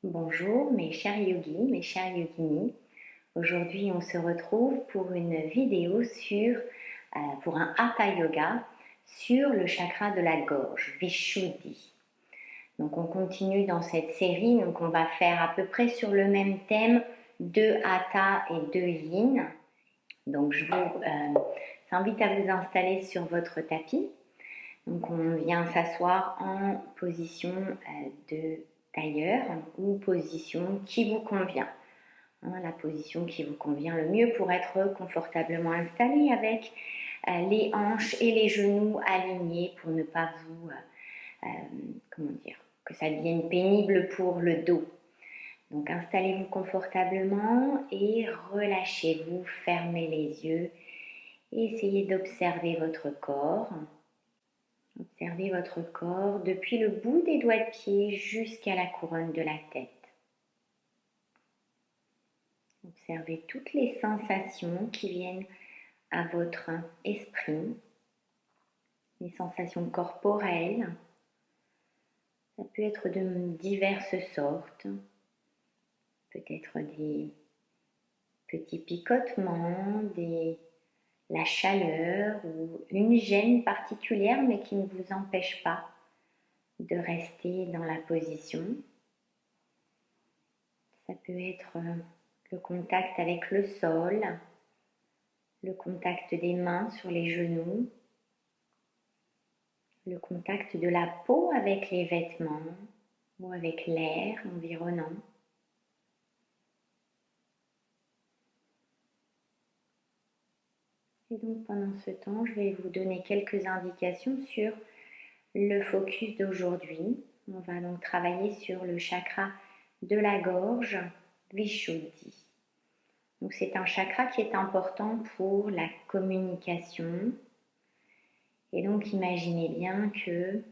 Bonjour mes chers yogis, mes chers yoginis. Aujourd'hui on se retrouve pour une vidéo pour un Hatha Yoga sur le chakra de la gorge, Vishuddhi. Donc on continue dans cette série, donc on va faire à peu près sur le même thème, 2 Hatha et 2 Yin. Donc je vous invite à vous installer sur votre tapis. Donc on vient s'asseoir en position de tailleur ou position qui vous convient. La position qui vous convient le mieux pour être confortablement installé avec les hanches et les genoux alignés pour ne pas que ça devienne pénible pour le dos. Donc installez-vous confortablement et relâchez-vous, fermez les yeux et essayez d'observer votre corps. Observez votre corps depuis le bout des doigts de pied jusqu'à la couronne de la tête. Observez toutes les sensations qui viennent à votre esprit, les sensations corporelles. Ça peut être de diverses sortes, peut-être des petits picotements, la chaleur ou une gêne particulière mais qui ne vous empêche pas de rester dans la position. Ça peut être le contact avec le sol, le contact des mains sur les genoux, le contact de la peau avec les vêtements ou avec l'air environnant. Et donc pendant ce temps, je vais vous donner quelques indications sur le focus d'aujourd'hui. On va donc travailler sur le chakra de la gorge, Vishuddhi. Donc c'est un chakra qui est important pour la communication. Et donc imaginez bien que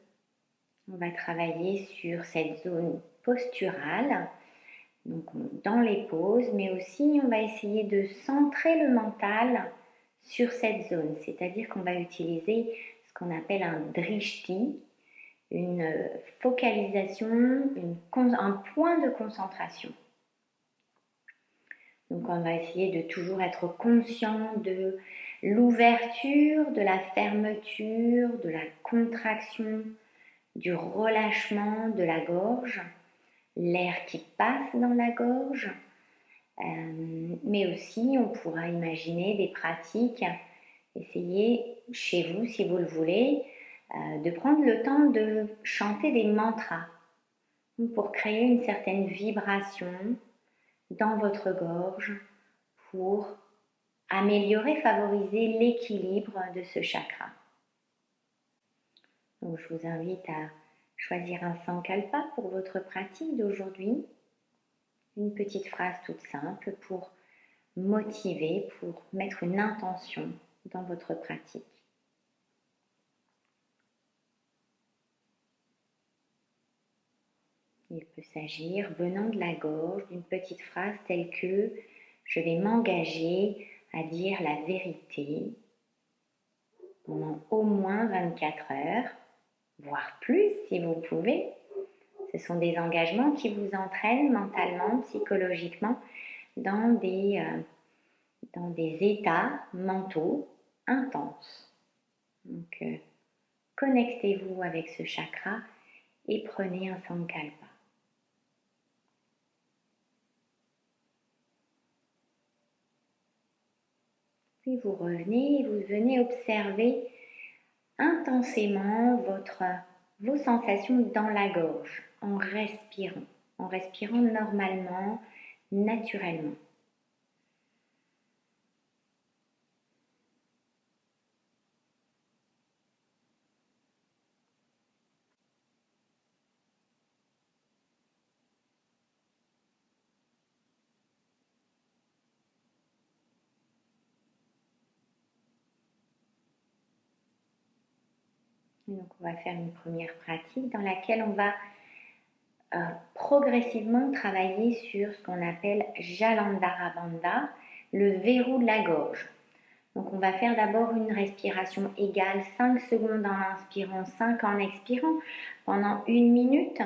on va travailler sur cette zone posturale, donc dans les poses, mais aussi on va essayer de centrer le mental sur cette zone, c'est-à-dire qu'on va utiliser ce qu'on appelle un drishti, une focalisation, un point de concentration. Donc on va essayer de toujours être conscient de l'ouverture, de la fermeture, de la contraction, du relâchement de la gorge, l'air qui passe dans la gorge, mais aussi on pourra imaginer des pratiques, essayez chez vous si vous le voulez, de prendre le temps de chanter des mantras pour créer une certaine vibration dans votre gorge pour améliorer, favoriser l'équilibre de ce chakra. Donc je vous invite à choisir un sankalpa pour votre pratique d'aujourd'hui. Une petite phrase toute simple pour motiver, pour mettre une intention dans votre pratique. Il peut s'agir, venant de la gorge, d'une petite phrase telle que « Je vais m'engager à dire la vérité pendant au moins 24 heures, voire plus si vous pouvez. » Ce sont des engagements qui vous entraînent mentalement, psychologiquement dans des états mentaux intenses. Donc, connectez-vous avec ce chakra et prenez un sankalpa. Puis vous revenez et vous venez observer intensément vos sensations dans la gorge en respirant normalement, naturellement. Donc on va faire une première pratique dans laquelle on va progressivement travailler sur ce qu'on appelle Jalandhara Bandha, le verrou de la gorge. Donc on va faire d'abord une respiration égale 5 secondes en inspirant, 5 en expirant pendant 1 minute.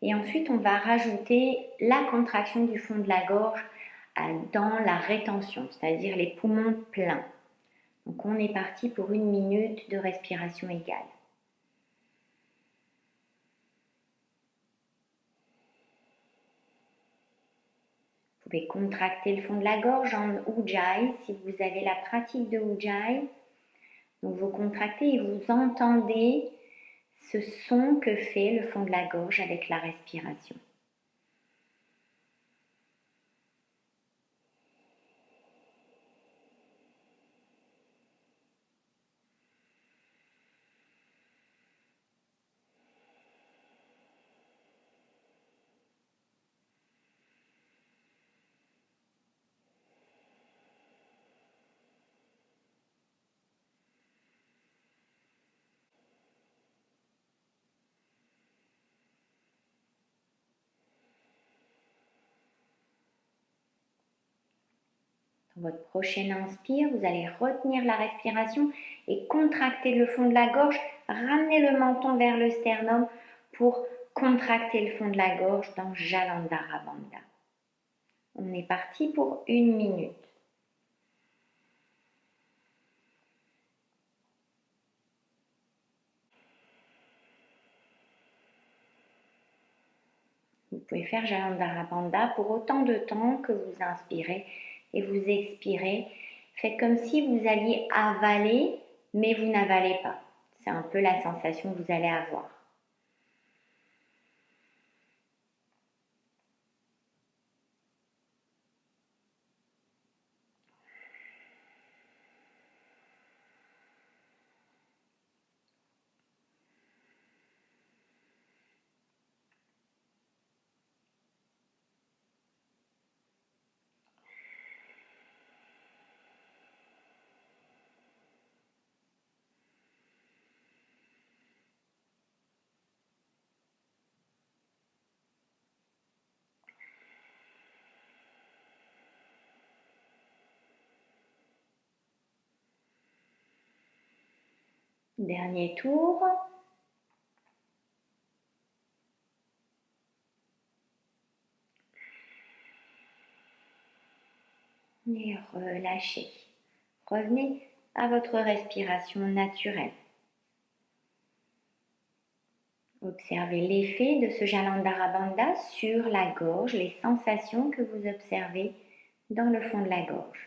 Et ensuite, on va rajouter la contraction du fond de la gorge dans la rétention, c'est-à-dire les poumons pleins. Donc on est parti pour 1 minute de respiration égale. Vous pouvez contracter le fond de la gorge en Ujjayi si vous avez la pratique de Ujjayi. Donc vous contractez et vous entendez ce son que fait le fond de la gorge avec la respiration. Dans votre prochaine inspire, vous allez retenir la respiration et contracter le fond de la gorge, ramener le menton vers le sternum pour contracter le fond de la gorge dans Jalandhara Bandha. On est parti pour 1 minute. Vous pouvez faire Jalandhara Bandha pour autant de temps que vous inspirez et vous expirez. Faites comme si vous alliez avaler, mais vous n'avalez pas. C'est un peu la sensation que vous allez avoir. Dernier tour. Et relâchez. Revenez à votre respiration naturelle. Observez l'effet de ce Jalandhara Bandha sur la gorge, les sensations que vous observez dans le fond de la gorge.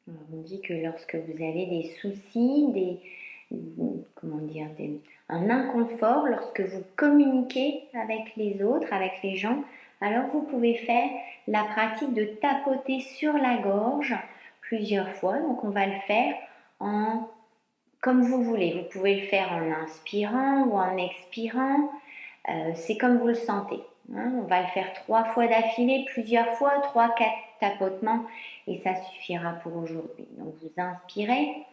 On dit que lorsque vous avez des soucis, un inconfort, lorsque vous communiquez avec les autres, avec les gens, alors vous pouvez faire la pratique de tapoter sur la gorge plusieurs fois. Donc on va le faire comme vous voulez. Vous pouvez le faire en inspirant ou en expirant. C'est comme vous le sentez. On va le faire 3 fois d'affilée, plusieurs fois, 3-4 tapotements et ça suffira pour aujourd'hui. Donc vous inspirez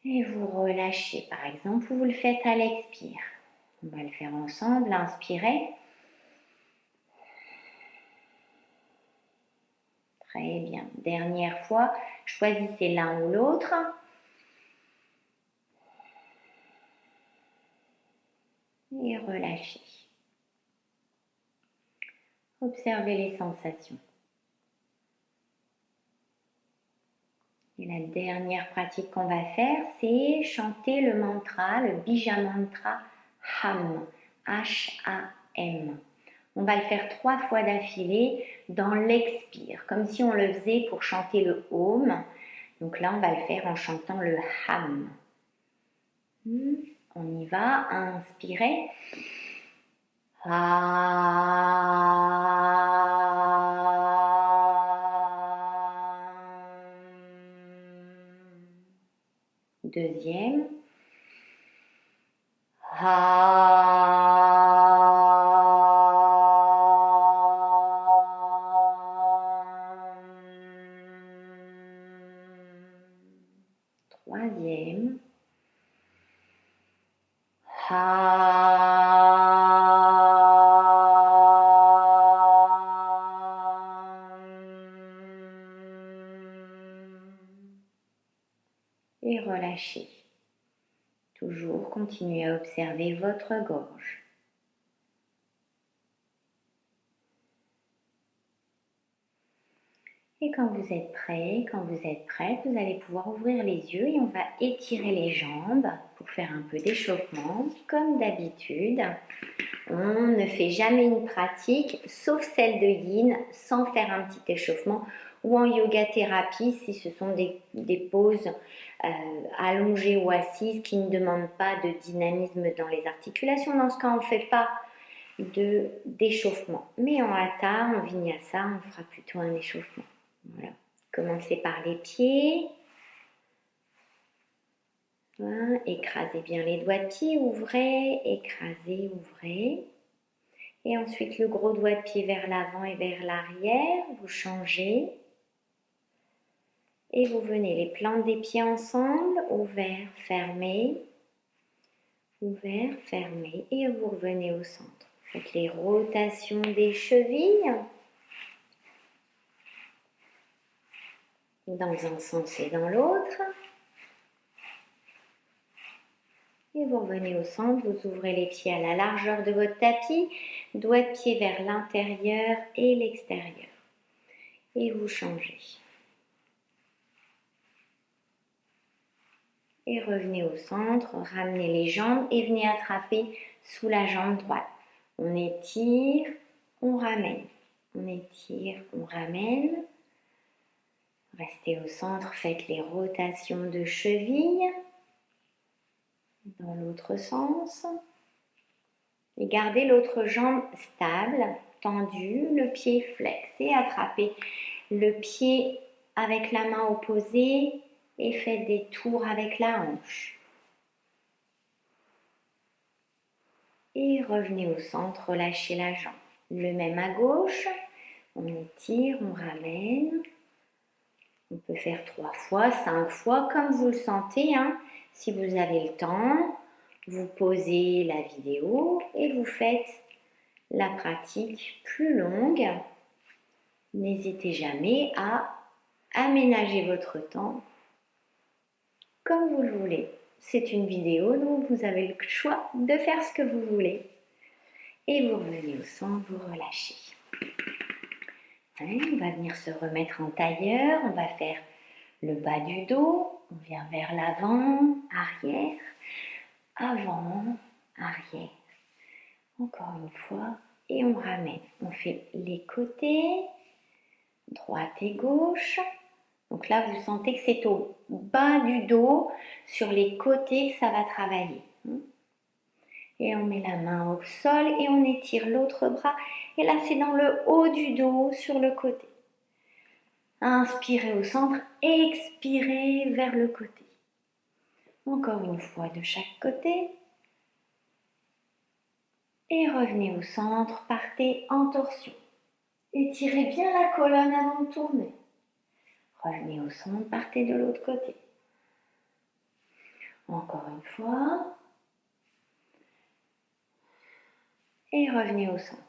et vous relâchez. Par exemple, vous le faites à l'expire. On va le faire ensemble. Inspirez. Très bien. Dernière fois, choisissez l'un ou l'autre. Et relâchez. Observez les sensations. Et la dernière pratique qu'on va faire, c'est chanter le mantra, le bija mantra HAM, H-A-M. On va le faire 3 fois d'affilée dans l'expire, comme si on le faisait pour chanter le Om. Donc là, on va le faire en chantant le HAM. On y va, inspirez. Deuxième. Troisième. Et relâchez. Toujours continuez à observer votre gorge. Et quand vous êtes prête, vous allez pouvoir ouvrir les yeux et on va étirer les jambes pour faire un peu d'échauffement. Comme d'habitude, on ne fait jamais une pratique, sauf celle de yin, sans faire un petit échauffement, ou en yoga thérapie, si ce sont des poses allongées ou assises qui ne demandent pas de dynamisme dans les articulations. Dans ce cas, on ne fait pas d'échauffement. Mais en hatha, en vinyasa, on fera plutôt un échauffement. Voilà. Commencez par les pieds. Voilà. Écrasez bien les doigts de pied, ouvrez, écrasez, ouvrez. Et ensuite le gros doigt de pied vers l'avant et vers l'arrière. Vous changez. Et vous venez les plantes des pieds ensemble, ouvert, fermé. Ouvert, fermé. Et vous revenez au centre. Faites les rotations des chevilles. Dans un sens et dans l'autre. Et vous revenez au centre, vous ouvrez les pieds à la largeur de votre tapis, doigts de pied vers l'intérieur et l'extérieur. Et vous changez. Et revenez au centre, ramenez les jambes et venez attraper sous la jambe droite. On étire, on ramène. On étire, on ramène. Restez au centre, faites les rotations de cheville. Dans l'autre sens. Et gardez l'autre jambe stable, tendue, le pied flexé. Attrapez le pied avec la main opposée et faites des tours avec la hanche. Et revenez au centre, relâchez la jambe. Le même à gauche. On étire, on ramène. On peut faire 3 fois, 5 fois, comme vous le sentez. Si vous avez le temps, vous pausez la vidéo et vous faites la pratique plus longue. N'hésitez jamais à aménager votre temps comme vous le voulez. C'est une vidéo, donc vous avez le choix de faire ce que vous voulez. Et vous revenez au centre, vous relâchez. On va venir se remettre en tailleur, on va faire le bas du dos, on vient vers l'avant, arrière, avant, arrière. Encore une fois, et on ramène. On fait les côtés, droite et gauche. Donc là, vous sentez que c'est au bas du dos, sur les côtés que ça va travailler. Et on met la main au sol et on étire l'autre bras. Et là, c'est dans le haut du dos, sur le côté. Inspirez au centre, expirez vers le côté. Encore une fois de chaque côté. Et revenez au centre, partez en torsion. Étirez bien la colonne avant de tourner. Revenez au centre, partez de l'autre côté. Encore une fois. Et revenez au centre.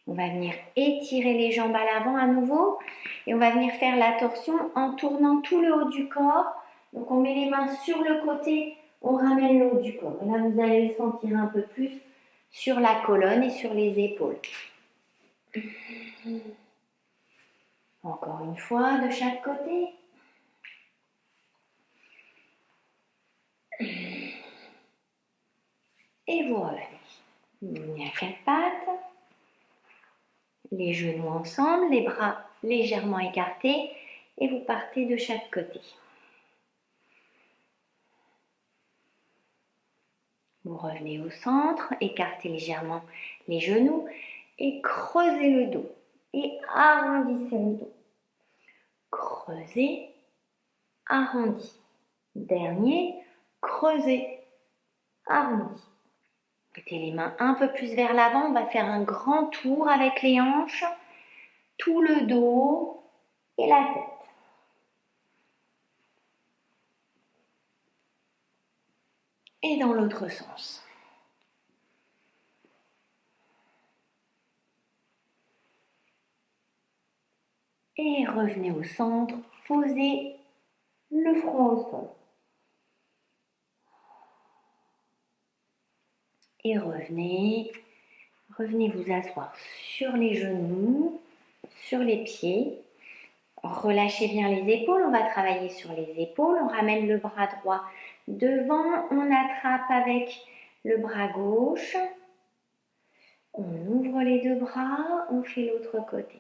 On va venir étirer les jambes à l'avant à nouveau. Et on va venir faire la torsion en tournant tout le haut du corps. Donc on met les mains sur le côté, on ramène le haut du corps. Et là, vous allez le sentir un peu plus sur la colonne et sur les épaules. Encore une fois, de chaque côté. Et vous revenez. Vous venez à 4 pattes. Les genoux ensemble, les bras légèrement écartés. Et vous partez de chaque côté. Vous revenez au centre, écartez légèrement les genoux et creusez le dos. Et arrondissez le dos. Creusez, arrondi. Dernier, creusez, arrondi. Mettez les mains un peu plus vers l'avant. On va faire un grand tour avec les hanches, tout le dos et la tête. Et dans l'autre sens. Et revenez au centre, posez le front au sol. Et revenez. Revenez vous asseoir sur les genoux, sur les pieds. Relâchez bien les épaules. On va travailler sur les épaules. On ramène le bras droit devant. On attrape avec le bras gauche. On ouvre les deux bras. On fait l'autre côté.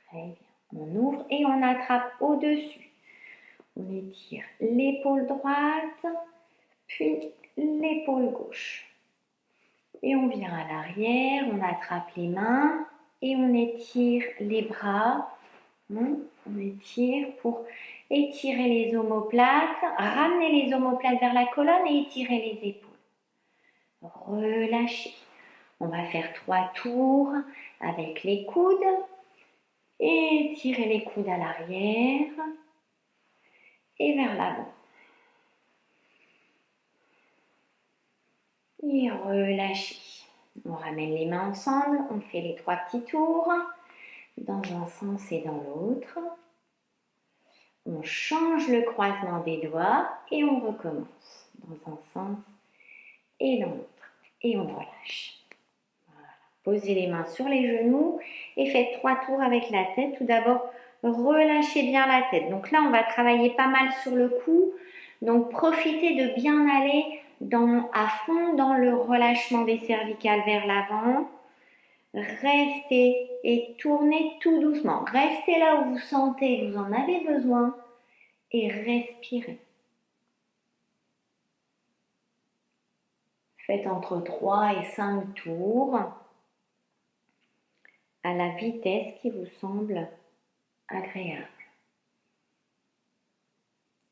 Très bien. On ouvre et on attrape au-dessus. On étire l'épaule droite, puis l'épaule gauche. Et on vient à l'arrière, on attrape les mains et on étire les bras. On étire pour étirer les omoplates, ramener les omoplates vers la colonne et étirer les épaules. Relâchez. On va faire 3 tours avec les coudes. Étirez les coudes à l'arrière et vers l'avant. Et relâchez. On ramène les mains ensemble, on fait les 3 petits tours dans un sens et dans l'autre. On change le croisement des doigts et on recommence dans un sens et dans l'autre. Et on relâche. Voilà. Posez les mains sur les genoux et faites 3 tours avec la tête. Tout d'abord, relâchez bien la tête. Donc là, on va travailler pas mal sur le cou. Donc profitez de bien aller à fond dans le relâchement des cervicales vers l'avant. Restez et tournez tout doucement. Restez là où vous sentez que vous en avez besoin et respirez. Faites entre 3 et 5 tours à la vitesse qui vous semble agréable.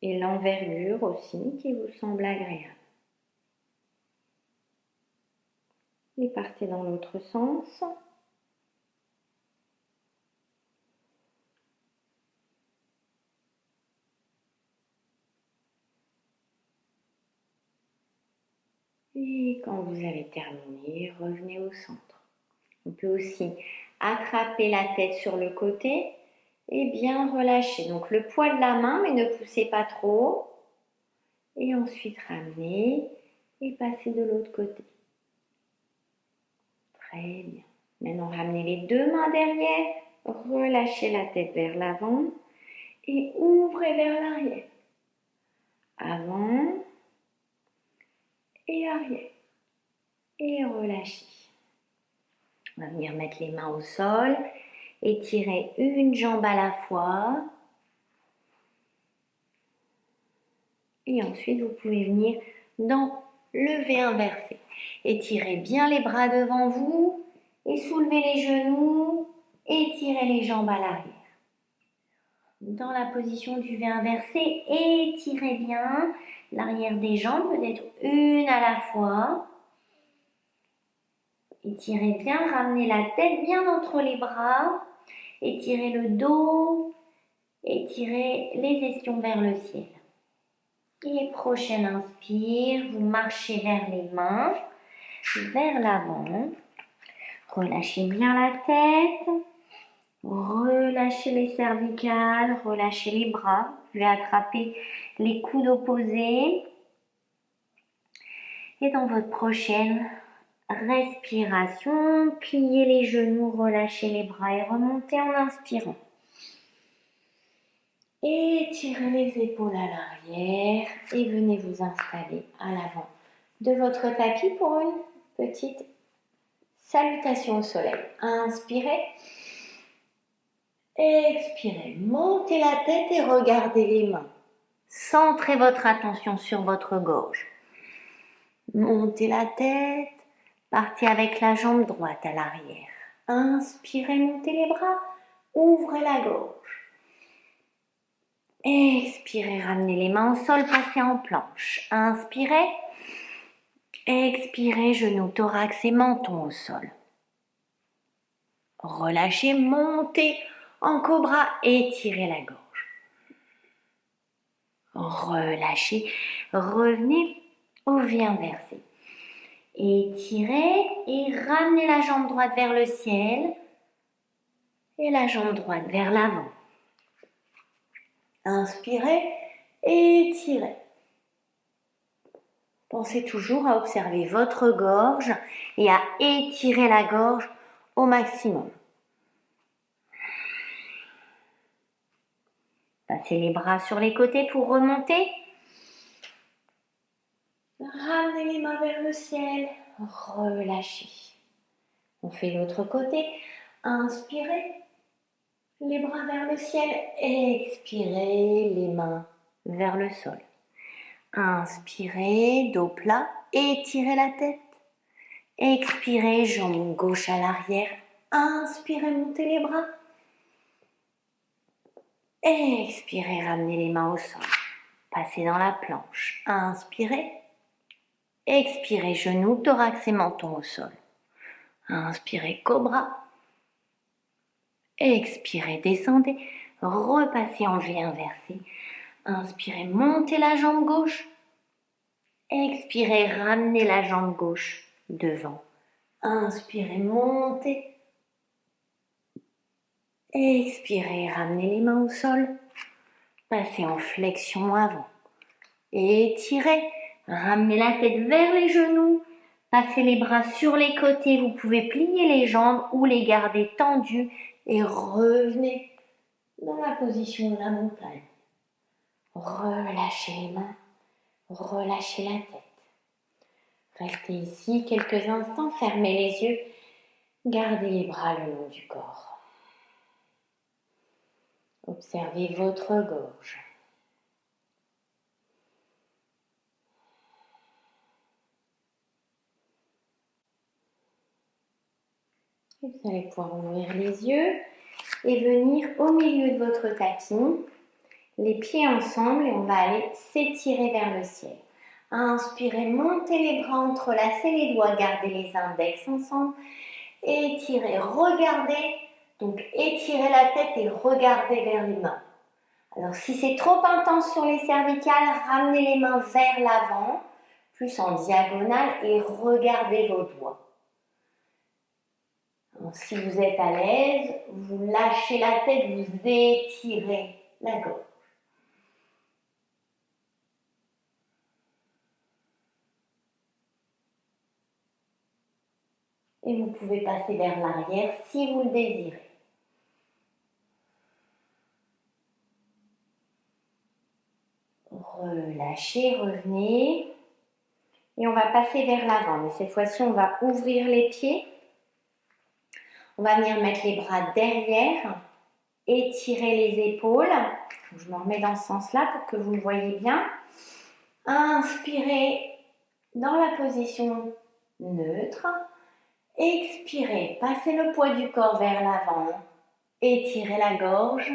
Et l'envergure aussi qui vous semble agréable. Et partez dans l'autre sens. Et quand vous avez terminé, revenez au centre. On peut aussi attraper la tête sur le côté et bien relâcher. Donc le poids de la main, mais ne poussez pas trop. Et ensuite ramener et passer de l'autre côté. Très bien. Maintenant, ramenez les 2 mains derrière, relâchez la tête vers l'avant et ouvrez vers l'arrière. Avant et arrière. Et relâchez. On va venir mettre les mains au sol, étirer une jambe à la fois. Et ensuite, vous pouvez venir dans le V inversé. Étirez bien les bras devant vous et soulevez les genoux. Étirez les jambes à l'arrière. Dans la position du V inversé, étirez bien l'arrière des jambes, peut-être une à la fois. Étirez bien, ramenez la tête bien entre les bras. Étirez le dos. Étirez les ischions vers le ciel. Et prochaine inspire, vous marchez vers les mains, vers l'avant. Relâchez bien la tête. Relâchez les cervicales, relâchez les bras. Vous pouvez attraper les coudes opposés. Et dans votre prochaine respiration, pliez les genoux, relâchez les bras et remontez en inspirant. Étirez les épaules à l'arrière et venez vous installer à l'avant de votre tapis pour une petite salutation au soleil. Inspirez. Expirez. Montez la tête et regardez les mains. Centrez votre attention sur votre gorge. Montez la tête. Partez avec la jambe droite à l'arrière. Inspirez, montez les bras. Ouvrez la gorge. Expirez, ramenez les mains au sol, passez en planche. Inspirez. Expirez, genoux, thorax et menton au sol. Relâchez, montez en cobra, étirez la gorge. Relâchez, revenez au V inversé. Étirez et ramenez la jambe droite vers le ciel et la jambe droite vers l'avant. Inspirez, étirez. Pensez toujours à observer votre gorge et à étirer la gorge au maximum. Passez les bras sur les côtés pour remonter. Ramenez les mains vers le ciel. Relâchez. On fait l'autre côté. Inspirez. Les bras vers le ciel. Expirez les mains vers le sol. Inspirez, dos plat. Étirez la tête. Expirez, jambe gauche à l'arrière. Inspirez, montez les bras. Expirez, ramenez les mains au sol. Passez dans la planche. Inspirez. Expirez, genoux, thorax et menton au sol. Inspirez, cobra. Expirez, descendez. Repassez en V inversé. Inspirez, montez la jambe gauche. Expirez, ramenez la jambe gauche devant. Inspirez, montez. Expirez, ramenez les mains au sol. Passez en flexion avant. Étirez, ramenez la tête vers les genoux. Passez les bras sur les côtés. Vous pouvez plier les jambes ou les garder tendues. Et revenez dans la position de la montagne. Relâchez les mains. Relâchez la tête. Restez ici quelques instants. Fermez les yeux. Gardez les bras le long du corps. Observez votre gorge. Et vous allez pouvoir ouvrir les yeux et venir au milieu de votre tapis, les pieds ensemble et on va aller s'étirer vers le ciel. Inspirez, montez les bras, entrelacez les doigts, gardez les index ensemble. Étirez, regardez, donc étirez la tête et regardez vers les mains. Alors si c'est trop intense sur les cervicales, ramenez les mains vers l'avant, plus en diagonale et regardez vos doigts. Donc, si vous êtes à l'aise, vous lâchez la tête, vous étirez la gorge. Et vous pouvez passer vers l'arrière si vous le désirez. Relâchez, revenez. Et on va passer vers l'avant. Mais cette fois-ci, on va ouvrir les pieds. On va venir mettre les bras derrière. Étirer les épaules. Je me remets dans ce sens-là pour que vous le voyez bien. Inspirez dans la position neutre. Expirez, passez le poids du corps vers l'avant. Étirez la gorge.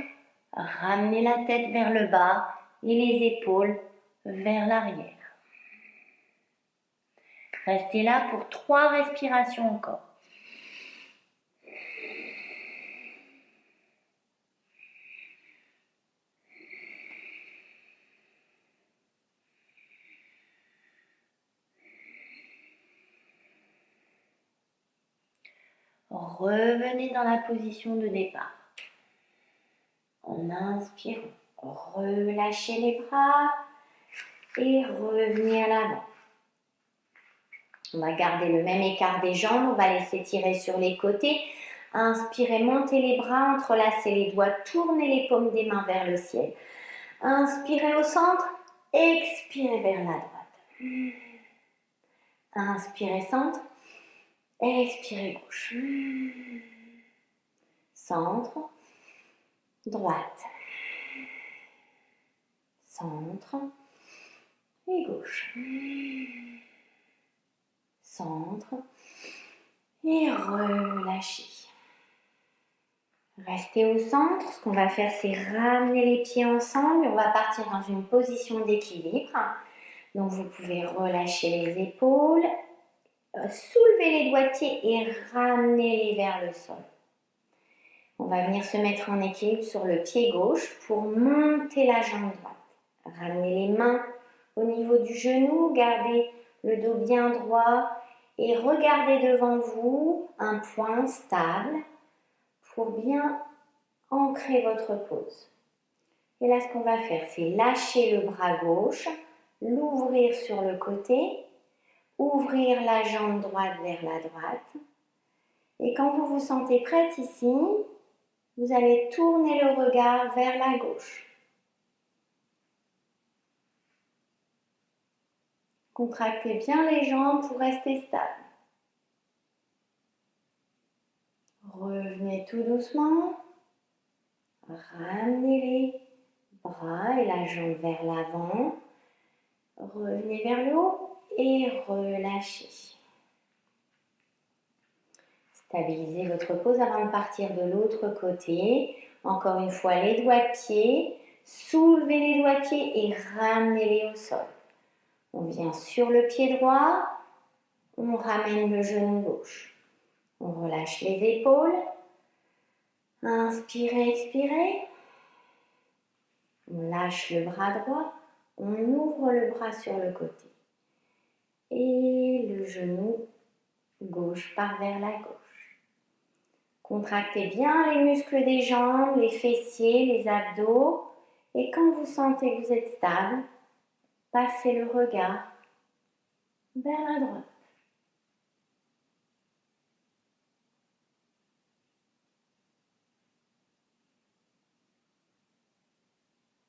Ramenez la tête vers le bas et les épaules vers l'arrière. Restez là pour 3 respirations encore. Revenez dans la position de départ. En inspirant, relâchez les bras et revenez à l'avant. On va garder le même écart des jambes, on va les s'étirer sur les côtés. Inspirez, montez les bras, entrelacez les doigts, tournez les paumes des mains vers le ciel. Inspirez au centre, expirez vers la droite. Inspirez centre, expirez gauche. Centre, droite. Centre et gauche. Centre et relâchez. Restez au centre. Ce qu'on va faire, c'est ramener les pieds ensemble. On va partir dans une position d'équilibre. Donc, vous pouvez relâcher les épaules, soulever les doigtiers et ramener-les vers le sol. On va venir se mettre en équilibre sur le pied gauche pour monter la jambe droite. Ramenez les mains au niveau du genou, gardez le dos bien droit et regardez devant vous un point stable pour bien ancrer votre pose. Et là, ce qu'on va faire, c'est lâcher le bras gauche, l'ouvrir sur le côté, ouvrir la jambe droite vers la droite. Et quand vous vous sentez prête ici, vous allez tourner le regard vers la gauche. Contractez bien les jambes pour rester stable. Revenez tout doucement. Ramenez les bras et la jambe vers l'avant. Revenez vers le haut et relâchez. Stabilisez votre pose avant de partir de l'autre côté. Encore une fois, les doigts de pied. Soulevez les doigts de pied et ramenez-les au sol. On vient sur le pied droit. On ramène le genou gauche. On relâche les épaules. Inspirez, expirez. On lâche le bras droit. On ouvre le bras sur le côté. Et le genou gauche part vers la gauche. Contractez bien les muscles des jambes, les fessiers, les abdos. Et quand vous sentez que vous êtes stable, passez le regard vers la droite.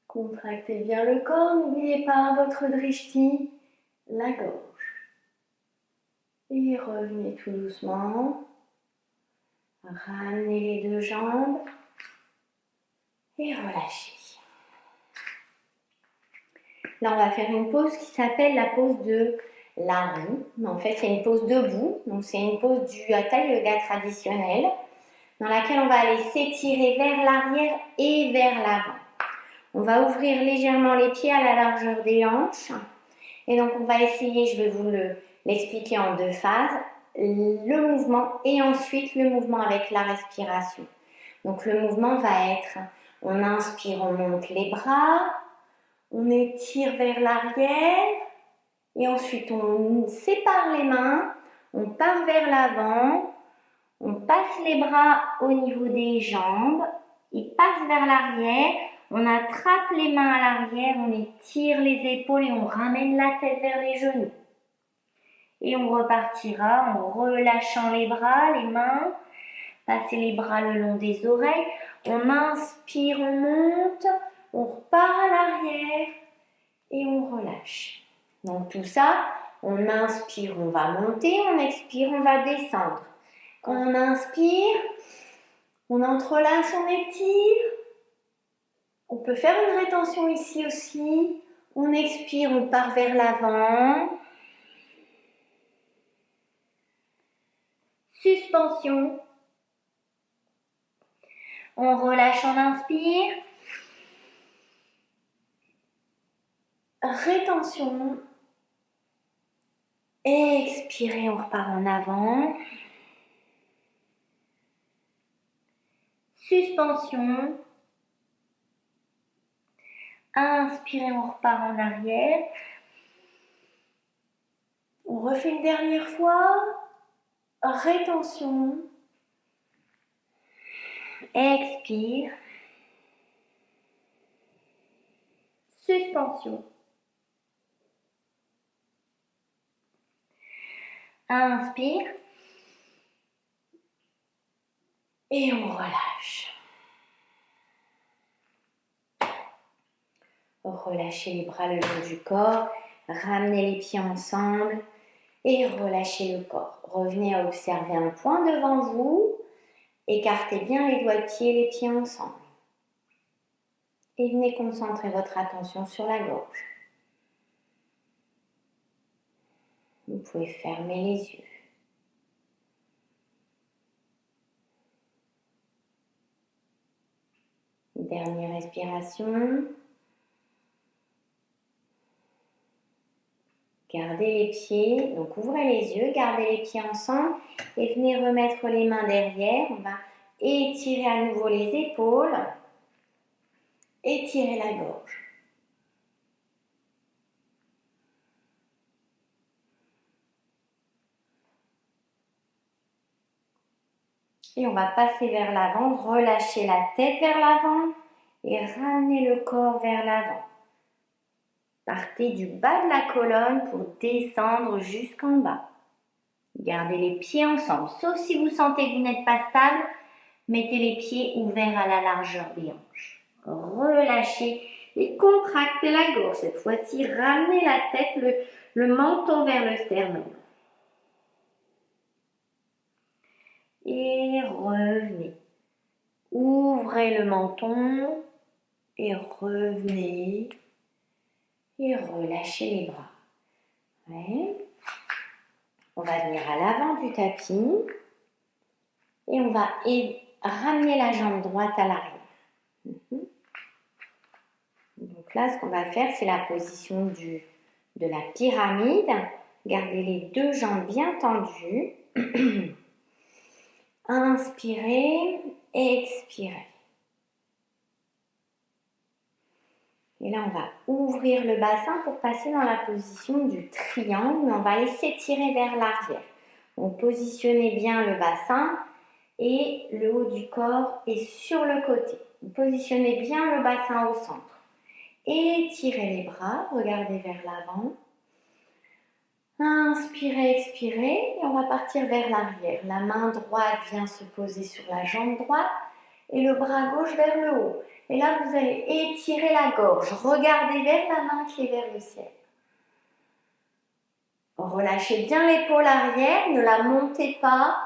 Contractez bien le corps, n'oubliez pas votre drishti, la gorge. Et revenez tout doucement. Ramenez les deux jambes et relâchez. Là, on va faire une pause qui s'appelle la pose de la roue. Mais en fait, c'est une pose debout. Donc, c'est une pose du hatha yoga traditionnel dans laquelle on va aller s'étirer vers l'arrière et vers l'avant. On va ouvrir légèrement les pieds à la largeur des hanches. Et donc, on va essayer, je vais vous l'expliquer en deux phases, le mouvement et ensuite le mouvement avec la respiration. Donc, le mouvement va être, on inspire, on monte les bras, on étire vers l'arrière et ensuite on sépare les mains, on part vers l'avant, on passe les bras au niveau des jambes, ils passent vers l'arrière, on attrape les mains à l'arrière, on étire les épaules et on ramène la tête vers les genoux. Et on repartira en relâchant les bras, les mains, passer les bras le long des oreilles. On inspire, on monte, on repart à l'arrière et on relâche. Donc tout ça, on inspire, on va monter, on expire, on va descendre. Quand on inspire, on entrelace, on étire. On peut faire une rétention ici aussi. On expire, on part vers l'avant. Suspension. On relâche, on inspire. Rétention. Expirez, on repart en avant. Suspension. Inspirez, on repart en arrière. On refait une dernière fois. Rétention. Expire. Suspension. Inspire. Et on relâche. Relâchez les bras le long du corps. Ramenez les pieds ensemble. Et relâchez le corps. Revenez à observer un point devant vous. Écartez bien les doigts de pied et les pieds ensemble. Et venez concentrer votre attention sur la gorge. Vous pouvez fermer les yeux. Dernière respiration. Gardez les pieds, donc ouvrez les yeux, gardez les pieds ensemble et venez remettre les mains derrière. On va étirer à nouveau les épaules, étirer la gorge. Et on va passer vers l'avant, relâcher la tête vers l'avant et ramener le corps vers l'avant. Partez du bas de la colonne pour descendre jusqu'en bas. Gardez les pieds ensemble, sauf si vous sentez que vous n'êtes pas stable. Mettez les pieds ouverts à la largeur des hanches. Relâchez et contractez la gorge. Cette fois-ci, ramenez la tête, le menton vers le sternum. Et revenez. Ouvrez le menton et revenez. Et relâchez les bras. Ouais. On va venir à l'avant du tapis. Et on va ramener la jambe droite à l'arrière. Donc là, ce qu'on va faire, c'est la position de la pyramide. Gardez les deux jambes bien tendues. Inspirez, expirez. Et là, on va ouvrir le bassin pour passer dans la position du triangle, mais on va laisser tirer vers l'arrière. Donc, positionnez bien le bassin et le haut du corps est sur le côté. Positionnez bien le bassin au centre. Étirez les bras, regardez vers l'avant. Inspirez, expirez et on va partir vers l'arrière. La main droite vient se poser sur la jambe droite et le bras gauche vers le haut. Et là, vous allez étirer la gorge. Regardez vers la main qui est vers le ciel. Relâchez bien l'épaule arrière, ne la montez pas.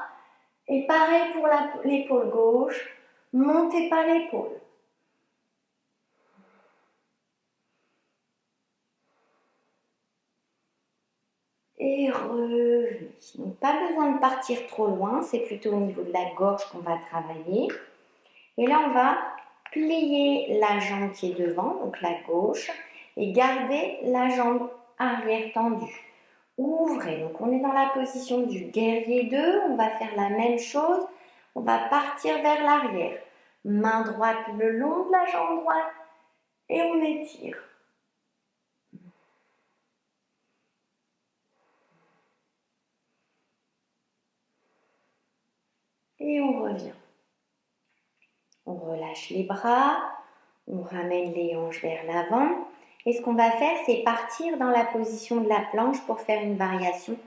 Et pareil pour l'épaule gauche, montez pas l'épaule. Et revenez. Donc pas besoin de partir trop loin, c'est plutôt au niveau de la gorge qu'on va travailler. Et là, on va plier la jambe qui est devant, donc la gauche, et garder la jambe arrière tendue. Ouvrez, donc on est dans la position du guerrier 2, on va faire la même chose, on va partir vers l'arrière. Main droite le long de la jambe droite et on étire. Et on revient. On relâche les bras, on ramène les hanches vers l'avant. Et ce qu'on va faire, c'est partir dans la position de la planche pour faire une variation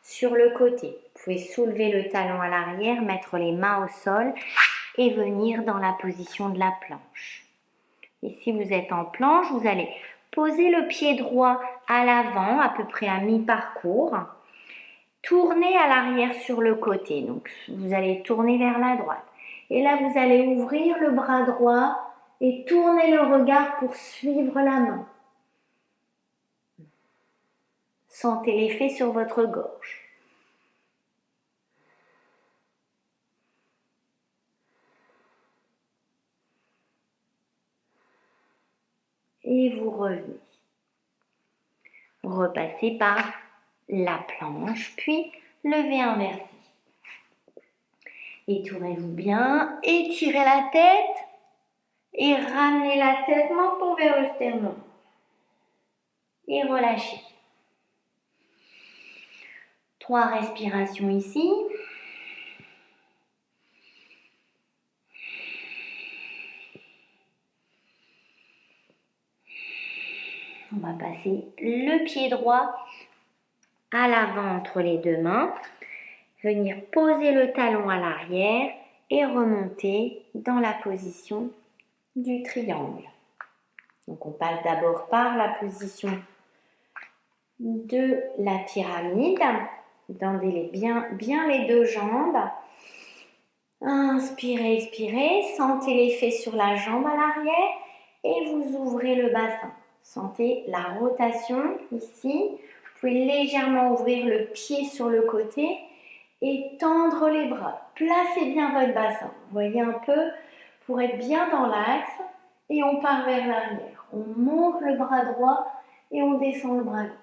sur le côté. Vous pouvez soulever le talon à l'arrière, mettre les mains au sol et venir dans la position de la planche. Et si vous êtes en planche, vous allez poser le pied droit à l'avant, à peu près à mi-parcours. Tournez à l'arrière sur le côté. Donc, vous allez tourner vers la droite. Et là, vous allez ouvrir le bras droit et tourner le regard pour suivre la main. Sentez l'effet sur votre gorge. Et vous revenez. Repassez par la planche, puis levez inversé. Étourez-vous bien, étirez la tête et ramenez la tête, menton vers le sternum. Et relâchez. 3 respirations ici. On va passer le pied droit à l'avant entre les deux mains. Venir poser le talon à l'arrière et remonter dans la position du triangle. Donc on passe d'abord par la position de la pyramide. Tendez bien les deux jambes. Inspirez, expirez. Sentez l'effet sur la jambe à l'arrière et vous ouvrez le bassin. Sentez la rotation ici. Vous pouvez légèrement ouvrir le pied sur le côté et tendre les bras. Placez bien votre bassin. Voyez un peu pour être bien dans l'axe et on part vers l'arrière. On monte le bras droit et on descend le bras gauche.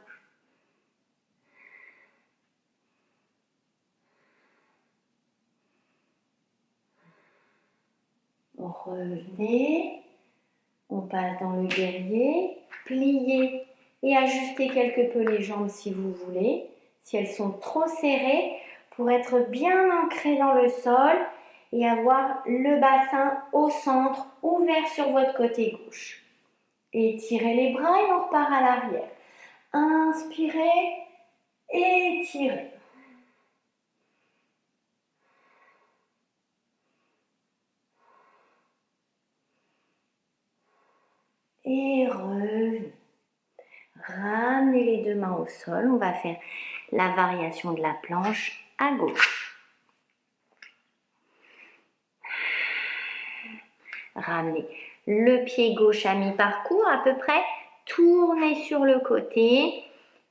Revenez. On passe dans le guerrier. Pliez et ajustez quelque peu les jambes si vous voulez. Si elles sont trop serrées, pour être bien ancré dans le sol et avoir le bassin au centre, ouvert sur votre côté gauche. Étirez les bras et on repart à l'arrière. Inspirez, étirez. Et revenez. Ramenez les deux mains au sol. On va faire la variation de la planche à gauche. Ramenez le pied gauche à mi-parcours à peu près. Tournez sur le côté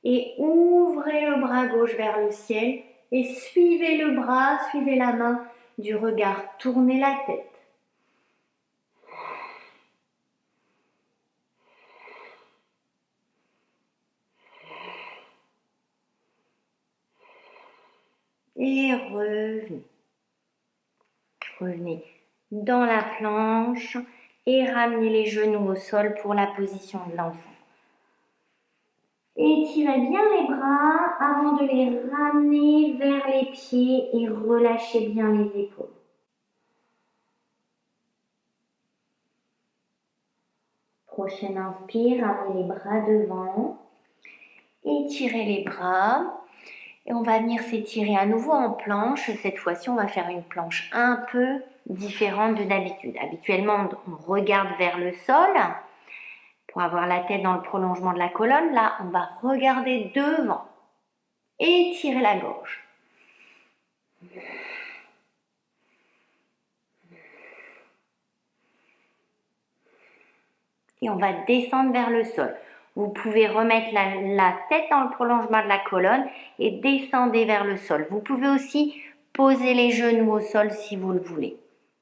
et ouvrez le bras gauche vers le ciel et suivez le bras, suivez la main du regard. Tournez la tête. Et revenez. Revenez dans la planche et ramenez les genoux au sol pour la position de l'enfant. Étirez bien les bras avant de les ramener vers les pieds et relâchez bien les épaules. Prochaine inspire, ramenez les bras devant. Étirez les bras. Et on va venir s'étirer à nouveau en planche. Cette fois-ci, on va faire une planche un peu différente de d'habitude. Habituellement, on regarde vers le sol pour avoir la tête dans le prolongement de la colonne. Là, on va regarder devant. Étirer la gorge. Et on va descendre vers le sol. Vous pouvez remettre la tête dans le prolongement de la colonne et descendez vers le sol. Vous pouvez aussi poser les genoux au sol si vous le voulez.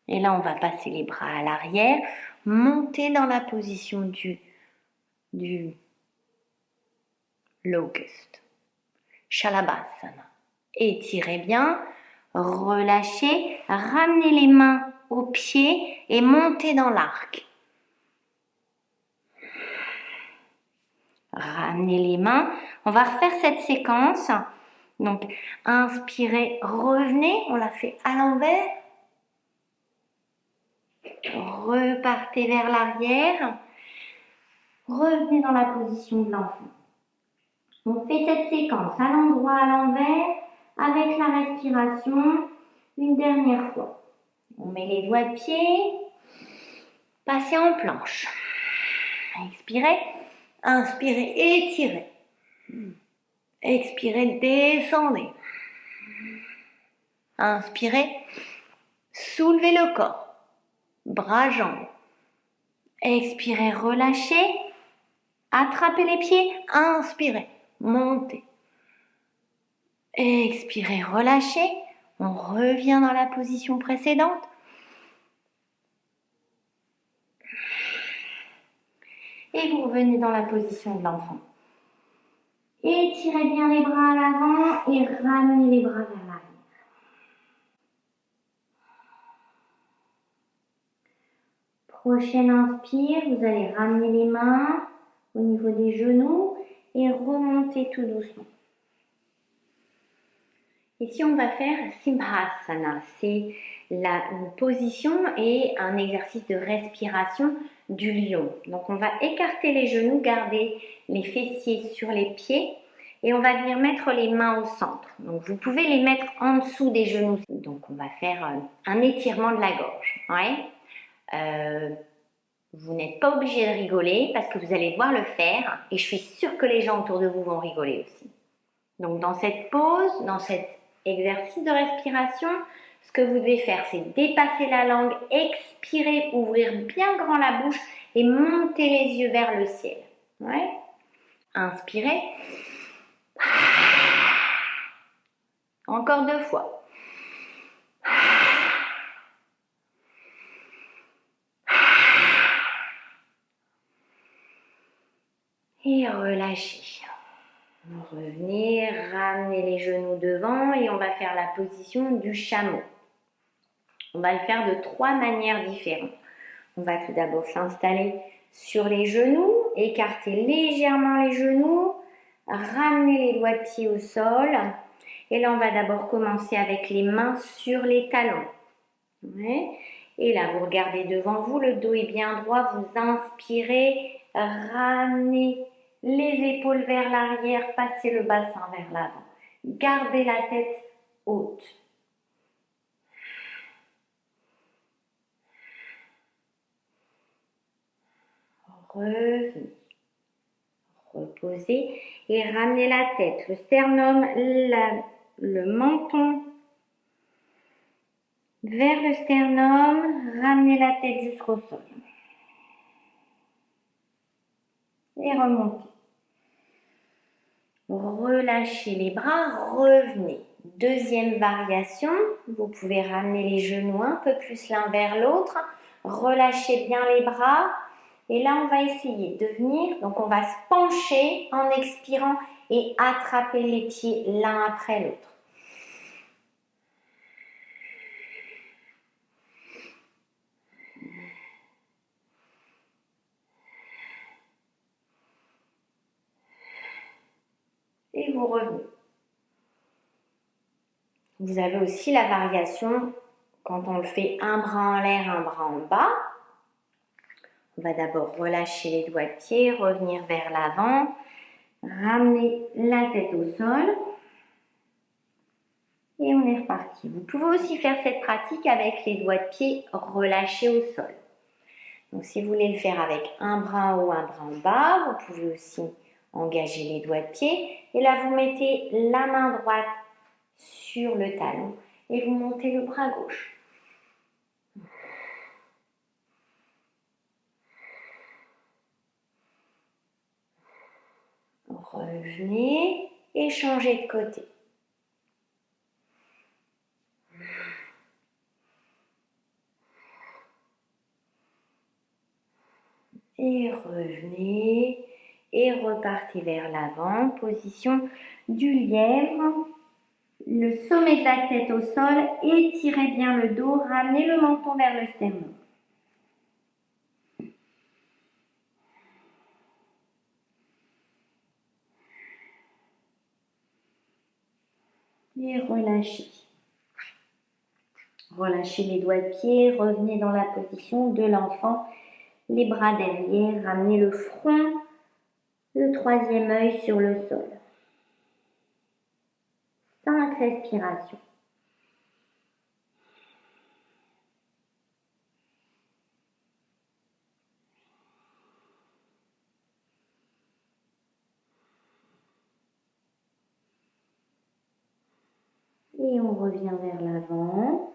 Et là, on va passer les bras à l'arrière, monter dans la position du locust. Shalabhasana. Étirez bien, relâchez, ramenez les mains aux pieds et montez dans l'arc. Ramenez les mains. On va refaire cette séquence. Donc, inspirez, revenez. On la fait à l'envers. Repartez vers l'arrière. Revenez dans la position de l'enfant. On fait cette séquence à l'endroit, à l'envers, avec la respiration, une dernière fois. On met les doigts de pied. Passez en planche. Expirez. Inspirez, étirez. Expirez, descendez. Inspirez, soulevez le corps. Bras, jambes. Expirez, relâchez. Attrapez les pieds. Inspirez, montez. Expirez, relâchez. On revient dans la position précédente. Et vous revenez dans la position de l'enfant. Étirez bien les bras à l'avant et ramenez les bras vers l'arrière. Prochaine inspire, vous allez ramener les mains au niveau des genoux et remonter tout doucement. Ici, on va faire Simhasana. C'est une position et un exercice de respiration du lion. Donc, on va écarter les genoux, garder les fessiers sur les pieds et on va venir mettre les mains au centre. Donc, vous pouvez les mettre en dessous des genoux. Donc, on va faire un étirement de la gorge. Ouais. Vous n'êtes pas obligé de rigoler parce que vous allez devoir le faire et je suis sûre que les gens autour de vous vont rigoler aussi. Donc, dans cette pause, dans cet exercice de respiration, ce que vous devez faire, c'est dépasser la langue, expirer, ouvrir bien grand la bouche et monter les yeux vers le ciel. Ouais. Inspirez. Encore 2 fois. Et relâchez. Revenez, ramenez les genoux devant et on va faire la position du chameau. On va le faire de 3 manières différentes. On va tout d'abord s'installer sur les genoux, écarter légèrement les genoux, ramener les doigts de pied au sol. Et là, on va d'abord commencer avec les mains sur les talons. Ouais. Et là, vous regardez devant vous, le dos est bien droit, vous inspirez, Ramenez les épaules vers l'arrière, passez le bassin vers l'avant. Gardez la tête haute. Revenez. Reposez et ramenez la tête, le sternum, le menton vers le sternum. Ramenez la tête jusqu'au sol. Et remontez. Relâchez les bras, revenez. Deuxième variation, vous pouvez ramener les genoux un peu plus l'un vers l'autre. Relâchez bien les bras. Et là, on va essayer de venir. Donc, on va se pencher en expirant et attraper les pieds l'un après l'autre. Et vous revenez. Vous avez aussi la variation quand on le fait un bras en l'air, un bras en bas. On va d'abord relâcher les doigts de pied, revenir vers l'avant, ramener la tête au sol et on est reparti. Vous pouvez aussi faire cette pratique avec les doigts de pied relâchés au sol. Donc si vous voulez le faire avec un bras en haut, un bras en bas, vous pouvez aussi engager les doigts de pied. Et là, vous mettez la main droite sur le talon et vous montez le bras gauche. Revenez et changez de côté. Et revenez et repartez vers l'avant, position du lièvre. Le sommet de la tête au sol, étirez bien le dos, ramenez le menton vers le sternum. Et relâchez. Relâchez les doigts de pied, revenez dans la position de l'enfant, les bras derrière, ramenez le front, le troisième œil sur le sol. 5 respirations. Et on revient vers l'avant.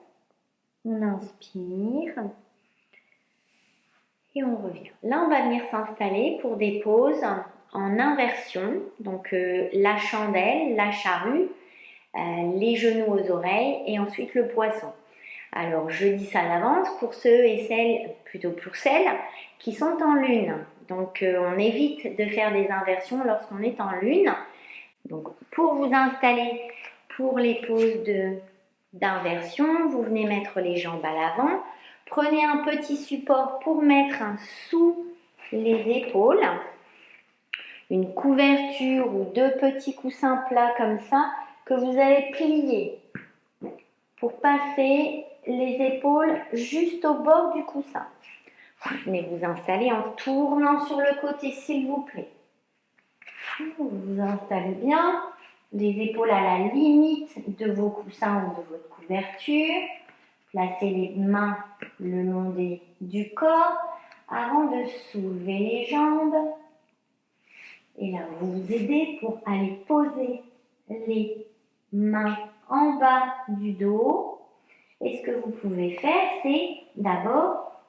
On inspire. Et on revient. Là, on va venir s'installer pour des pauses en inversion. Donc, la chandelle, la charrue, les genoux aux oreilles et ensuite le poisson. Alors, je dis ça d'avance pour ceux et celles, plutôt pour celles, qui sont en lune. Donc, on évite de faire des inversions lorsqu'on est en lune. Donc, pour vous installer pour les pauses d'inversion, vous venez mettre les jambes à l'avant. Prenez un petit support pour mettre sous les épaules. Une couverture ou 2 petits coussins plats comme ça que vous allez plier pour passer les épaules juste au bord du coussin. Vous venez vous installer en tournant sur le côté s'il vous plaît. Vous vous installez bien, les épaules à la limite de vos coussins ou de votre couverture. Placez les mains le long du corps avant de soulever les jambes. Et là, vous vous aidez pour aller poser les mains en bas du dos. Et ce que vous pouvez faire, c'est d'abord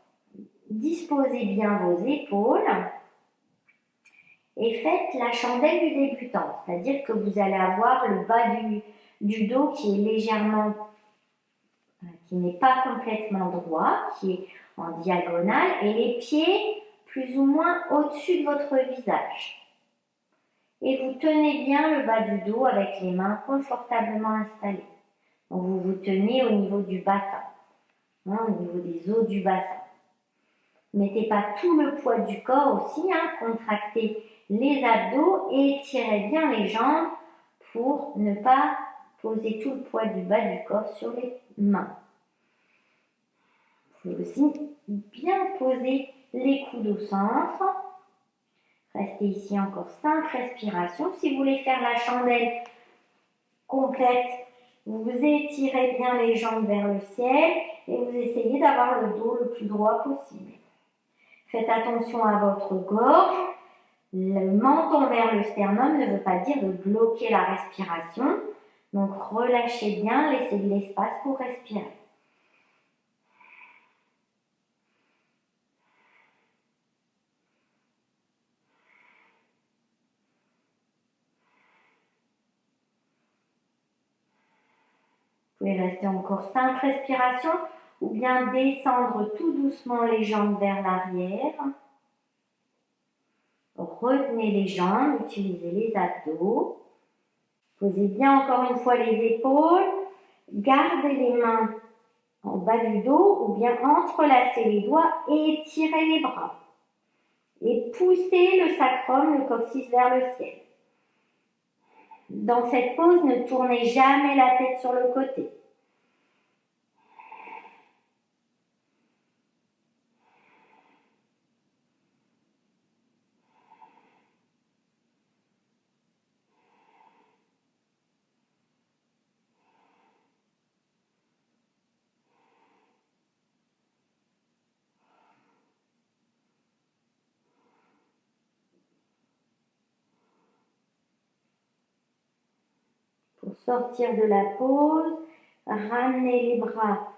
disposer bien vos épaules et faites la chandelle du débutant. C'est-à-dire que vous allez avoir le bas du dos qui est légèrement, qui n'est pas complètement droit, qui est en diagonale, et les pieds plus ou moins au-dessus de votre visage. Et vous tenez bien le bas du dos avec les mains confortablement installées. Donc vous vous tenez au niveau du bassin, au niveau des os du bassin. Mettez pas tout le poids du corps aussi, contractez les abdos et étirez bien les jambes pour ne pas poser tout le poids du bas du corps sur les mains. Vous pouvez aussi bien poser les coudes au centre Restez ici encore 5 respirations. Si vous voulez faire la chandelle complète, vous étirez bien les jambes vers le ciel et vous essayez d'avoir le dos le plus droit possible. Faites attention à votre gorge. Le menton vers le sternum ne veut pas dire de bloquer la respiration. Donc relâchez bien, laissez de l'espace pour respirer. Vous pouvez rester encore 5 respirations ou bien descendre tout doucement les jambes vers l'arrière. Retenez les jambes, utilisez les abdos. Posez bien encore une fois les épaules. Gardez les mains en bas du dos ou bien entrelacez les doigts et étirez les bras. Et poussez le sacrum, le coccyx vers le ciel. Dans cette pose, ne tournez jamais la tête sur le côté. Pour sortir de la pose, ramenez les bras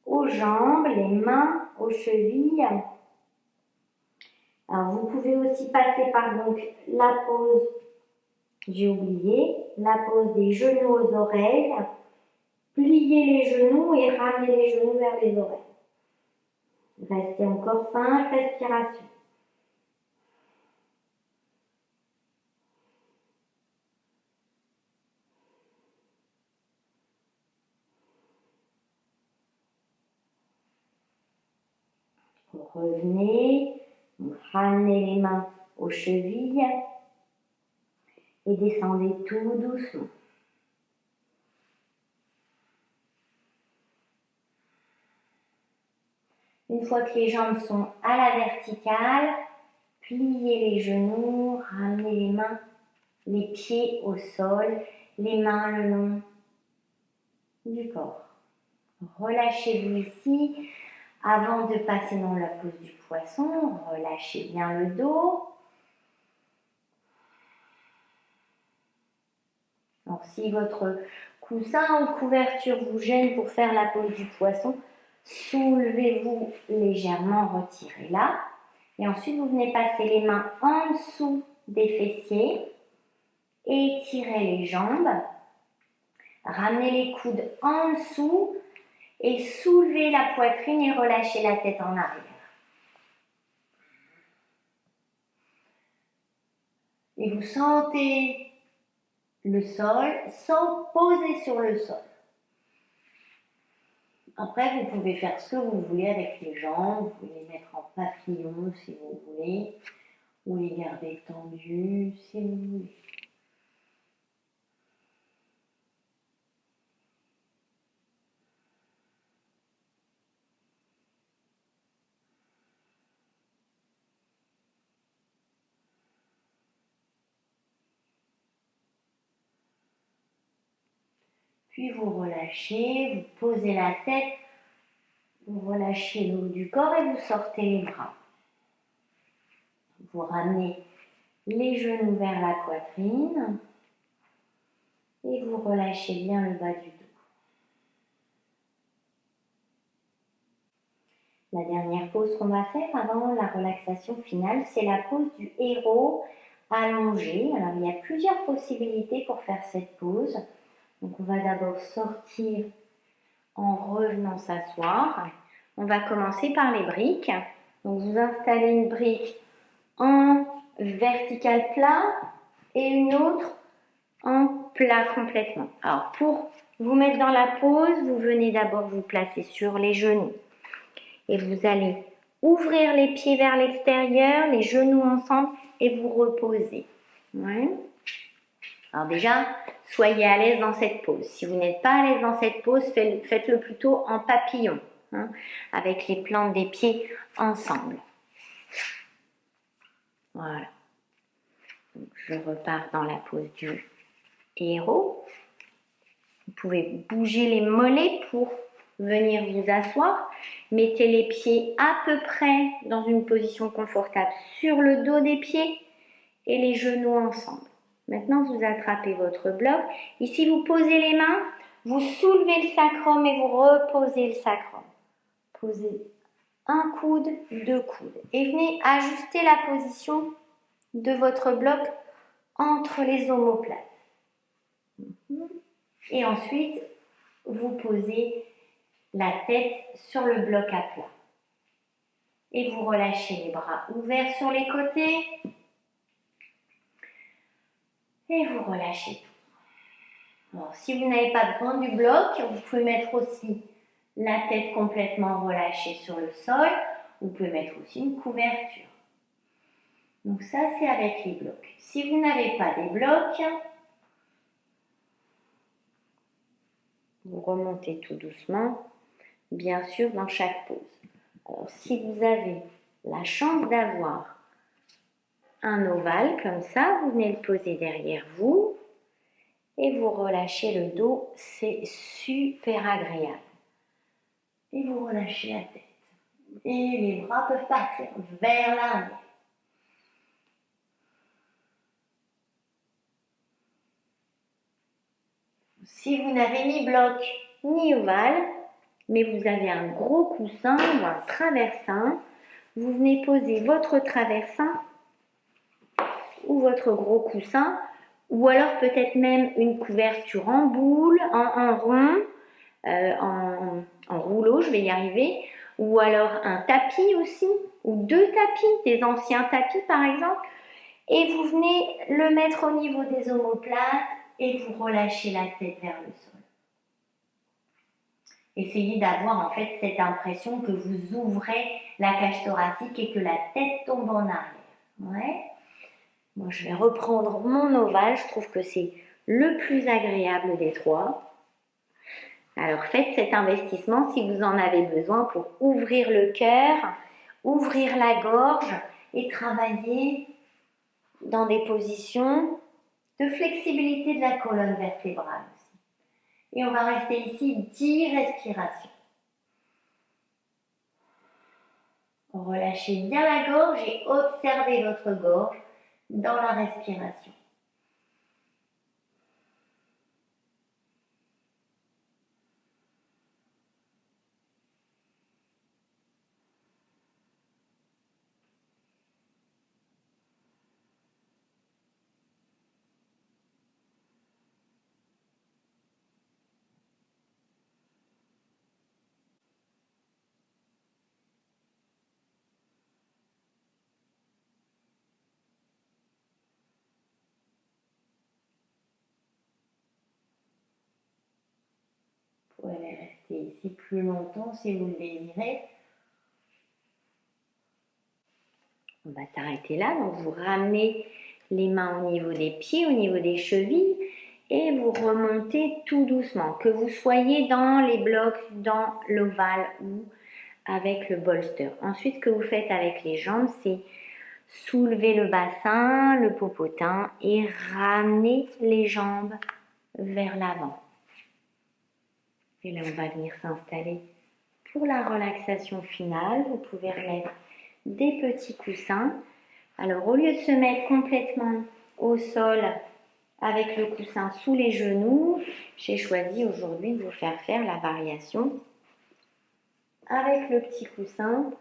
aux jambes, les mains aux chevilles. Alors vous pouvez aussi passer par donc la pose, j'ai oublié, la pose des genoux aux oreilles. Pliez les genoux et ramenez les genoux vers les oreilles. Restez encore 5 respirations. Revenez, ramenez les mains aux chevilles et descendez tout doucement. Une fois que les jambes sont à la verticale, pliez les genoux, ramenez les mains, les pieds au sol, les mains le long du corps. Relâchez-vous ici. Avant de passer dans la pose du poisson, relâchez bien le dos. Alors, si votre coussin ou couverture vous gêne pour faire la pose du poisson, soulevez-vous légèrement, retirez-la. Et ensuite, vous venez passer les mains en dessous des fessiers, étirez les jambes, ramenez les coudes en dessous et soulevez la poitrine et relâchez la tête en arrière. Et vous sentez le sol sans poser sur le sol. Après, vous pouvez faire ce que vous voulez avec les jambes. Vous pouvez les mettre en papillon si vous voulez, ou les garder tendues si vous voulez. Puis vous relâchez, vous posez la tête, vous relâchez le haut du corps et vous sortez les bras. Vous ramenez les genoux vers la poitrine et vous relâchez bien le bas du dos. La dernière pose qu'on va faire avant la relaxation finale, c'est la pose du héros allongé. Alors il y a plusieurs possibilités pour faire cette pose. Donc on va d'abord sortir en revenant s'asseoir. On va commencer par les briques. Donc vous installez une brique en vertical plat et une autre en plat complètement. Alors pour vous mettre dans la pose, vous venez d'abord vous placer sur les genoux et vous allez ouvrir les pieds vers l'extérieur, les genoux ensemble et vous reposez. Ouais. Alors déjà, soyez à l'aise dans cette pose. Si vous n'êtes pas à l'aise dans cette pose, faites-le plutôt en papillon, avec les plantes des pieds ensemble. Voilà. Donc, je repars dans la pose du héros. Vous pouvez bouger les mollets pour venir vous asseoir. Mettez les pieds à peu près dans une position confortable sur le dos des pieds et les genoux ensemble. Maintenant, vous attrapez votre bloc. Ici, vous posez les mains, vous soulevez le sacrum et vous reposez le sacrum. Posez un coude, deux coudes. Et venez ajuster la position de votre bloc entre les omoplates. Et ensuite, vous posez la tête sur le bloc à plat. Et vous relâchez les bras ouverts sur les côtés. Et vous relâchez tout. Alors, si vous n'avez pas besoin du bloc, vous pouvez mettre aussi la tête complètement relâchée sur le sol. Vous pouvez mettre aussi une couverture. Donc ça, c'est avec les blocs. Si vous n'avez pas des blocs, vous remontez tout doucement, bien sûr, dans chaque pose. Alors, si vous avez la chance d'avoir un ovale comme ça, vous venez le poser derrière vous et vous relâchez le dos. C'est super agréable. Et vous relâchez la tête. Et les bras peuvent partir vers l'arrière. Si vous n'avez ni bloc ni ovale, mais vous avez un gros coussin ou un traversin, vous venez poser votre traversin ou votre gros coussin, ou alors peut-être même une couverture en boule, en rond, en rouleau, je vais y arriver, ou alors un tapis aussi, ou deux tapis, des anciens tapis par exemple, et vous venez le mettre au niveau des omoplates et vous relâchez la tête vers le sol. Essayez d'avoir en fait cette impression que vous ouvrez la cage thoracique et que la tête tombe en arrière. Ouais. Moi, je vais reprendre mon ovale. Je trouve que c'est le plus agréable des trois. Alors, faites cet investissement si vous en avez besoin pour ouvrir le cœur, ouvrir la gorge et travailler dans des positions de flexibilité de la colonne vertébrale aussi. Et on va rester ici 10 respirations. Relâchez bien la gorge et observez votre gorge dans la respiration. Vous pouvez rester ici plus longtemps si vous le désirez. On va s'arrêter là. Donc vous ramenez les mains au niveau des pieds, au niveau des chevilles et vous remontez tout doucement. Que vous soyez dans les blocs, dans l'ovale ou avec le bolster. Ensuite, ce que vous faites avec les jambes, c'est soulever le bassin, le popotin et ramener les jambes vers l'avant. Et là, on va venir s'installer pour la relaxation finale. Vous pouvez remettre des petits coussins. Alors, au lieu de se mettre complètement au sol avec le coussin sous les genoux, j'ai choisi aujourd'hui de vous faire la variation avec le petit coussin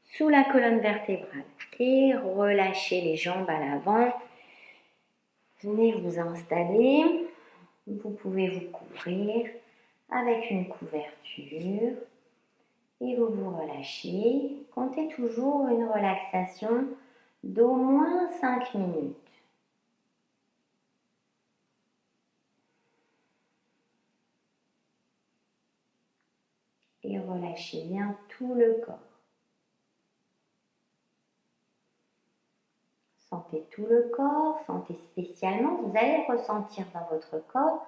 sous la colonne vertébrale. Et relâchez les jambes à l'avant. Venez vous installer. Vous pouvez vous couvrir avec une couverture. Et vous vous relâchez. Comptez toujours une relaxation d'au moins 5 minutes. Et relâchez bien tout le corps. Sentez tout le corps, sentez spécialement, vous allez ressentir dans votre corps,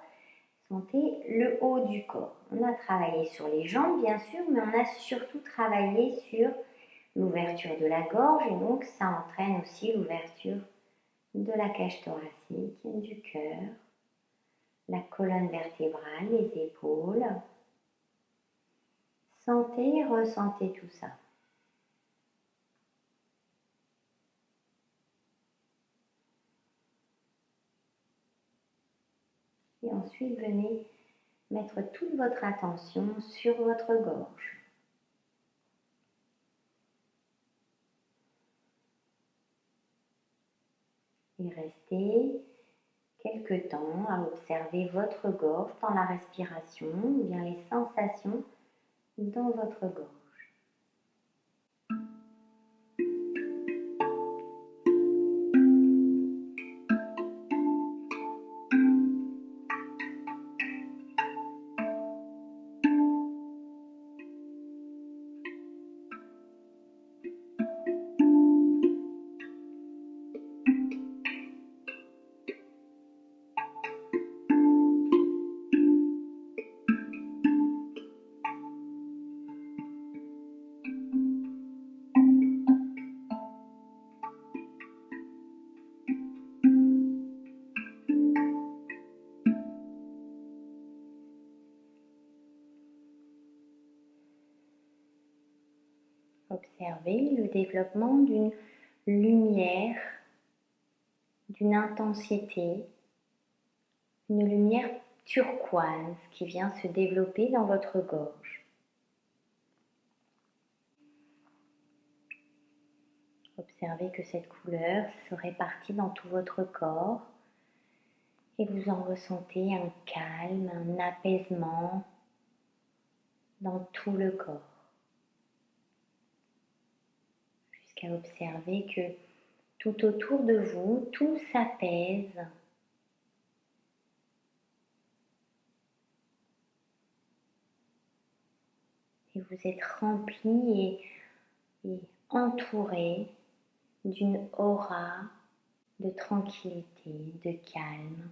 sentez le haut du corps. On a travaillé sur les jambes bien sûr, mais on a surtout travaillé sur l'ouverture de la gorge et donc ça entraîne aussi l'ouverture de la cage thoracique, du cœur, la colonne vertébrale, les épaules. Sentez et ressentez tout ça. Et ensuite, venez mettre toute votre attention sur votre gorge. Et restez quelque temps à observer votre gorge dans la respiration ou bien les sensations dans votre gorge. Observez le développement d'une lumière, d'une intensité, une lumière turquoise qui vient se développer dans votre gorge. Observez que cette couleur se répartit dans tout votre corps et vous en ressentez un calme, un apaisement dans tout le corps. Jusqu'à observer que tout autour de vous, tout s'apaise. Et vous êtes rempli et entouré d'une aura de tranquillité, de calme.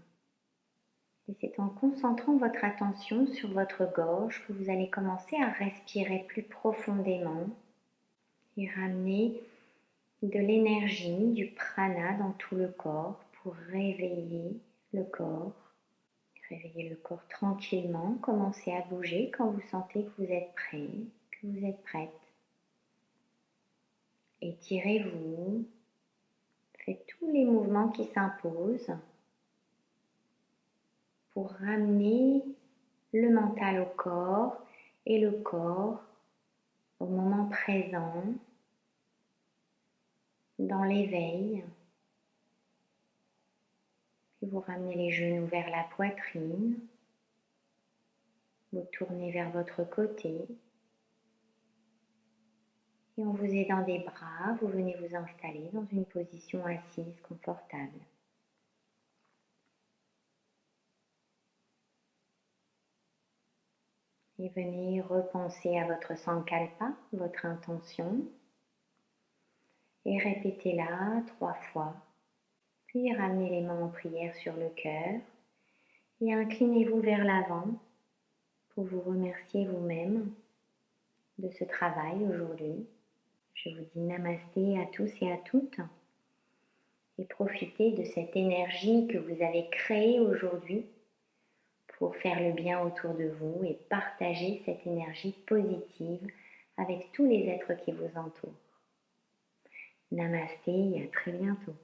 Et c'est en concentrant votre attention sur votre gorge que vous allez commencer à respirer plus profondément et ramener de l'énergie, du prana dans tout le corps pour réveiller le corps. Réveillez le corps tranquillement, commencez à bouger quand vous sentez que vous êtes prêt, que vous êtes prête. Étirez-vous, faites tous les mouvements qui s'imposent pour ramener le mental au corps et le corps au moment présent, dans l'éveil. Puis vous ramenez les genoux vers la poitrine, vous tournez vers votre côté et en vous aidant des bras, vous venez vous installer dans une position assise confortable. Et venez repenser à votre sankalpa, votre intention, et répétez-la 3 fois. Puis ramenez les mains en prière sur le cœur et inclinez-vous vers l'avant pour vous remercier vous-même de ce travail aujourd'hui. Je vous dis namasté à tous et à toutes et profitez de cette énergie que vous avez créée aujourd'hui pour faire le bien autour de vous et partager cette énergie positive avec tous les êtres qui vous entourent. Namasté et à très bientôt.